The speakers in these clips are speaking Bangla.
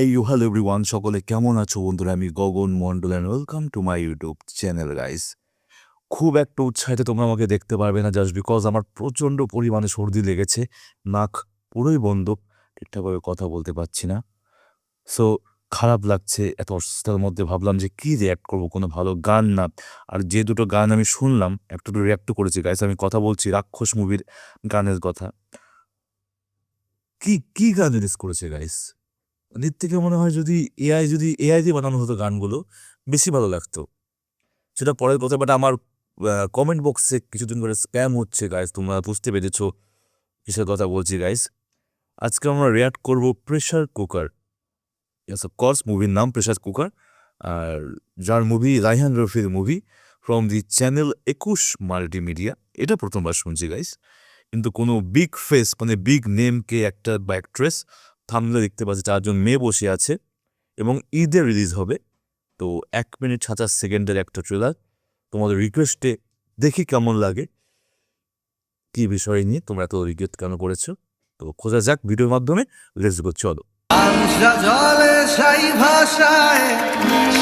এই হ্যালো এভরিওয়ান, সকলে কেমন আছো বন্ধুরা? আমি Gagan Mondal and welcome to my YouTube channel guys. খুব একটা উৎসাহিত তোমরা আমাকে দেখতে পারবে না, জাস্ট বিকজ আমার প্রচণ্ড পরিমাণে সর্দি লেগেছে। নাক পুরোই বন্ধ, ঠিকঠাকভাবে কথা বলতে পারছি না। সো খারাপ লাগছে। এত অসুস্থতার মধ্যে ভাবলাম যে কী রিয়্যাক্ট করবো, কোনো ভালো গান না। আর যে দুটো গান আমি শুনলাম একটা দুটো রিয়্যাক্টও করেছি গাইস। আমি কথা বলছি রাক্ষস মুভির গানের কথা। কি কি গান রিলিজ করেছে গাইস! এর থেকে মনে হয় যদি এআই দিয়ে বানানো হতো গানগুলো, বেশি ভালো লাগতো। সেটা পরের কথা, বাট আমার কমেন্ট বক্সে কিছুদিন ধরে স্প্যাম হচ্ছে গাইস। তোমরা বুঝতে পেরেছো কিসের কথা বলছি গাইস। আজকে আমরা রিয়াক্ট করব প্রেশার কুকার। ইয়েস অফকোর্স, মুভির নাম প্রেশার কুকার, আর যার মুভি রায়হান রফির movie from the channel 21 multimedia. এটা প্রথমবার শুনছি গাইস, কিন্তু কোনো বিগ ফেস মানে বিগ নেমকে অ্যাক্টর বা অ্যাক্ট্রেস থামলে দেখতে পাচ্ছি 4জন মেয়ে বসে আছে এবং ঈদে রিলিজ হবে। তো 1 মিনিট 27 সেকেন্ডের একটা ট্রেলার, তোমাদের রিকোয়েস্টে দেখি কেমন লাগে, কী বিষয় নিয়ে তোমরা এত রিকোয়েস্ট কেন করেছো। তো খোঁজা যাক ভিডিওর মাধ্যমে। লেটস গো, চলো। জলে সাই ভাষায়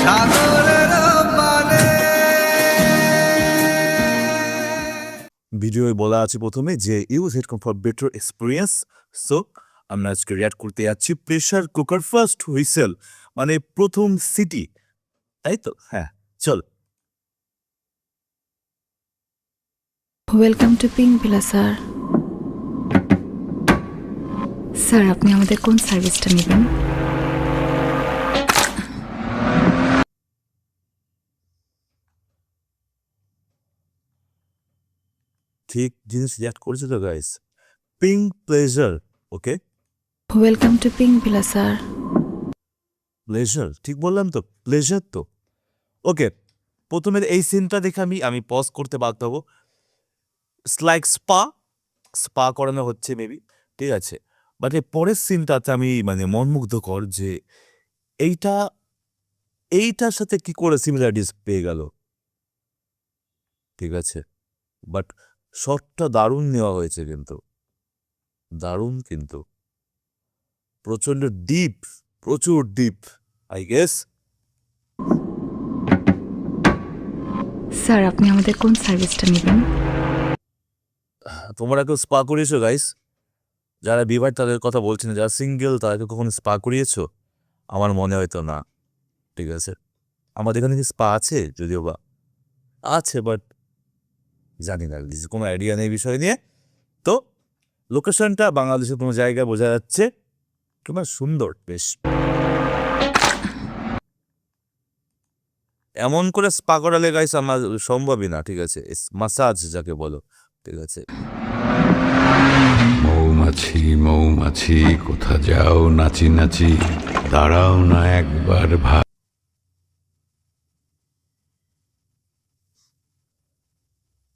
সাগরের পানে ভিডিওয় বলা আছে প্রথমে যে use headphone for better experience. So আমরা আজকে রিয়াক্ট করতে যাচ্ছি প্রেশার কুকার ফার্স্ট হুইসেল, মানে প্রথম সিটি, তাই তো? হ্যাঁ, চল। Welcome to pink villa sir. Sir, আপনি আমাদের কোন সার্ভিসটা নেবেন? ঠিক জিনিস রিয়াক্ট করেছে তো guys. Pink pleasure, okay? Welcome to pink villa sir. Pleasure, ঠিক বললাম তো? প্লেজার তো, ওকে। প্রথমের এই সিনটা দেখে আমি পজ করতে বাধ্য হবো। ইটস লাইক স্পা করানো হচ্ছে মেবি, ঠিক আছে। বাট এই পরের সিনটাতে আমি মানে মনমুগ্ধকর যে এইটার সাথে কি করে সিমিলারিটিস পেয়ে গেল, ঠিক আছে। বাট শটটা দারুণ নেওয়া হয়েছে, কিন্তু দারুণ, কিন্তু প্রচণ্ড ডিপ, প্রচুর ডিপ আই গেস। স্যার, আপনি আমাদের কোন সার্ভিসটা নেবেন? তোমরা কেউ স্পা করিয়েছো গাইস? যারা বিবাহ তাদের কথা বলছি না, যারা সিঙ্গেল তাদেরকে কখনো স্পা করিয়েছো? আমার মনে হয়তো না, ঠিক আছে। আমাদের এখানে কি স্পা আছে? যদিও বা আছে, বাট জানি না, কোনো আইডিয়া নেই বিষয় নিয়ে। তো লোকেশনটা বাংলাদেশের কোনো জায়গায় বোঝা যাচ্ছে, তোমার সুন্দর বেশ। এমন করে স্পা করালে গাইস আমার সম্ভবই না, ঠিক আছে। মাসাজ যাকে বলো, ঠিক আছে। মৌমাছি মৌমাছি কোথা যাও নাচি নাচি, দাঁড়াও না একবার ভাই।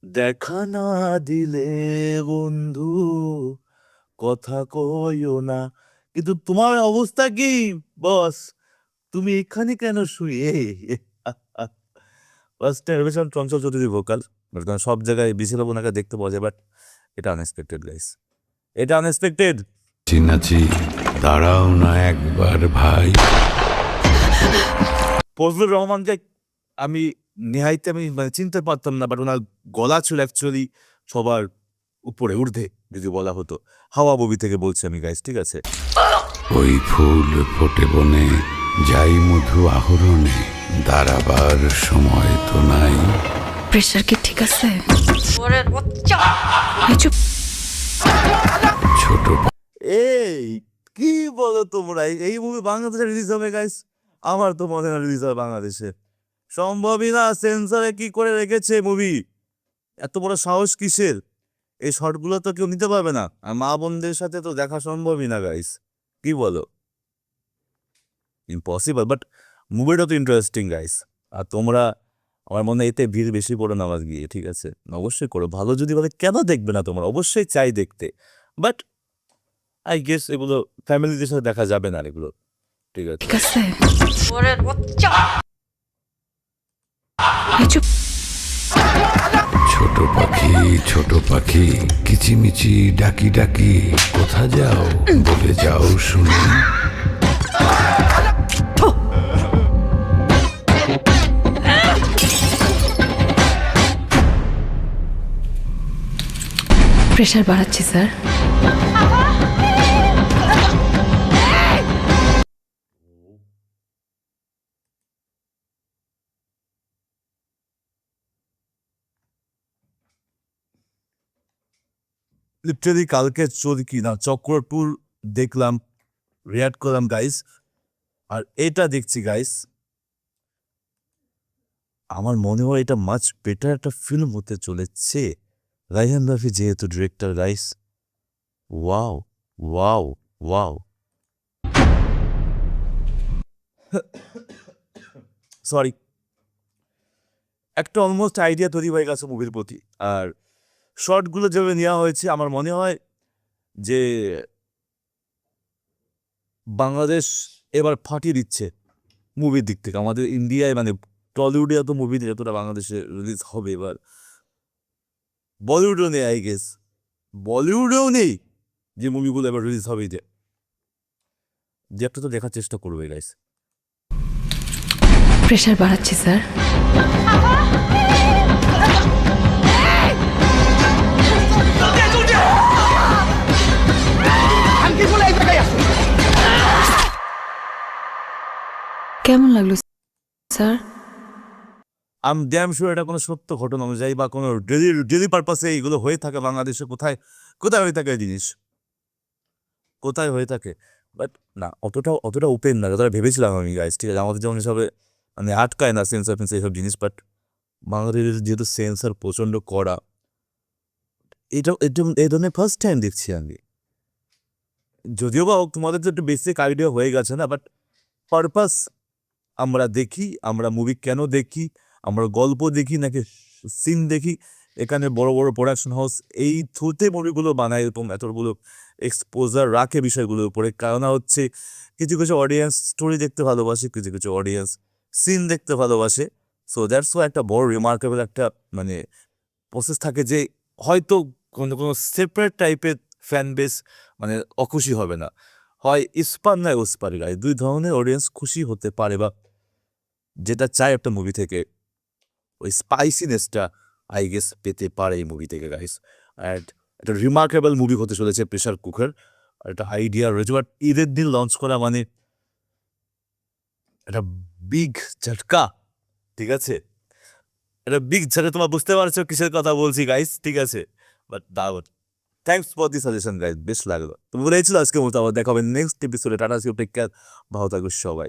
দেখা না দিলে বন্ধু কথা কইও না। কিন্তু তোমার অবস্থা কি বস? তুমি এখানে কেন শুয়ে? ফার্স্ট ভেবেছিলাম চঞ্চল চৌধুরী ভোকাল, কারণ সব জায়গায় বিশাল ওনাকে দেখতে পাওয়া যায়, বাট এটা আনএক্সপেক্টেড গাইস, এটা আনএক্সপেক্টেড। নাচি নাচি, দাঁড়াও না একবার ভাই। ফজলুর রহমানকে আমি নেহাইতে মানে চিনতে পারতাম না, বাট ওনার গলা ছিল অ্যাকচুয়ালি সবার উপরে, ঊর্ধ্বে যদি বলা হতো। হাওয়া মুভি থেকে বলছি আমি গাইস, ঠিক আছে। ওই ফুল ফোটে বনে, যাই মধু আহরণে, দাঁড়াবার সময় তো নাই। প্রেশার কি ঠিক আছে? এই চুপ। ছোট এই কি বলো তোমরা? এই মুভি বাংলাদেশে রিলিজ হবে গাইস? আমার তো মনে হয় রিলিজ হবে বাংলাদেশে সম্ভবই না। সেন্সরে কি করে রেখেছে মুভি, এত বড় সাহস কিসের? এই শর্টগুলো তো কেউ নিতে পারবে না, আর মা বোনদের সাথে তো দেখা সম্ভবই না গাইস, কি বলো? ইম্পসিবল। বাট মুভিটা তো ইন্টারেস্টিং গাইস। আর তোমরা আমার মনে হয় এতে ভিড় বেশি পড়ো নামাজ গিয়ে, ঠিক আছে। অবশ্যই করো, ভালো যদি বলে কেন দেখবে না তোমরা? অবশ্যই চাই দেখতে, বাট আই গেস এগুলো ফ্যামিলিদের সাথে দেখা যাবে না এগুলো, ঠিক আছে। ঠিক আছে। এই চুপ। ছোট পাখি কিচিমিচি ডাকি ডাকি, কোথা যাও বলে যাও শুনি। প্রেশার বাড়াচ্ছি স্যার। লিটারালি কালকে যদি কি না চক্রপুর দেখলাম, রিয়াক্ট করলাম গাইস, আর এটা দেখছি গাইস, আমার মনে হয় এটা মাচ বেটার একটা ফিল্ম হতে চলেছে। রায়হান রাফি যেহেতু director guys, wow wow wow. Sorry, একটা অলমোস্ট আইডিয়া তৈরি হয়ে গেছে মুভির প্রতি। আর শর্টগুলো যেভাবে নেওয়া হয়েছে আমার মনে হয় যে বাংলাদেশ এবার ফাটিয়ে দিচ্ছে মুভির দিক থেকে। আমাদের ইন্ডিয়ায় মানে টলিউডে এত মুভি যতটা বাংলাদেশে রিলিজ হবে এবার, বলিউডেও নেই আই গেস, বলিউডেও নেই যে মুভিগুলো এবার রিলিজ হবে যে একটা তো দেখার চেষ্টা করবে গাইস। প্রেশার বাড়াচ্ছি স্যার। কেমন লাগলো স্যার? আম ড্যাম শিওর এটা কোনো সত্য ঘটনা অনুযায়ী বা কোনো ডেলি পারপাসে এইগুলো হয়ে থাকে বাংলাদেশে। কোথায় কোথায় হয়ে থাকে এই জিনিস, কোথায় হয়ে থাকে? বাট না, অতটা ওপেন না যতটা ভেবেছিলাম আমি গাইস। ঠিক আছে, আমাদের যেমন হিসাবে মানে আটকায় না সেন্সার ফেন্সার এইসব জিনিস, বাট বাংলাদেশের যেহেতু সেন্সার প্রচণ্ড করা, এটা এটা এই ধরনের ফার্স্ট টাইম দেখছি আমি। যদিও বা তোমাদের তো একটু বেসিক আইডিয়া হয়ে গেছে না, বাট পারপাস আমরা দেখি, আমরা মুভি কেন দেখি, আমরা গল্প দেখি নাকি সিন দেখি, এখানে বড় বড় প্রোডাকশন হাউস এই থ্রুতে মুভিগুলো বানায়, এরকম এতগুলো এক্সপোজার রাখে বিষয়গুলোর উপরে। কারণ হচ্ছে কিছু কিছু অডিয়েন্স স্টোরি দেখতে ভালোবাসে, কিছু কিছু অডিয়েন্স সিন দেখতে ভালোবাসে। সো দ্যাটস ওয়াই একটা বড় রিমার্কেবল একটা মানে প্রসেস থাকে যে হয়তো কোনো কোনো সেপারেট টাইপের ফ্যান বেস মানে অখুশি হবে না, হয় ইস্পার নয় ওসপার গায়ে, দুই ধরনের অডিয়েন্স খুশি হতে পারে বা যেটা চায় একটা মুভি থেকে ওই স্পাইসিনেসটা আই গেস পেতে পারে এই মুভি থেকে গাইস। অ্যান্ড একটা রিমার্কেবল মুভি হতে চলেছে প্রেশার কুকার। আর একটা আইডিয়া রয়েছে, বাট ঈদের দিন লঞ্চ করা মানে একটা বিগ ঝটকা। ঠিক আছে, এটা বিগ ঝটকা, তোমার বুঝতে পারছো কিসের কথা বলছি গাইস। ঠিক আছে, বাট দারুণ, thanks for the suggestion guys, বেশ লাগলো। তো বলেছিল আজকে মতো আবার দেখা হবে নেক্সট এপিসোডে। টাটা, সি টেক কেয়ার, ভালো থাকবে সবাই।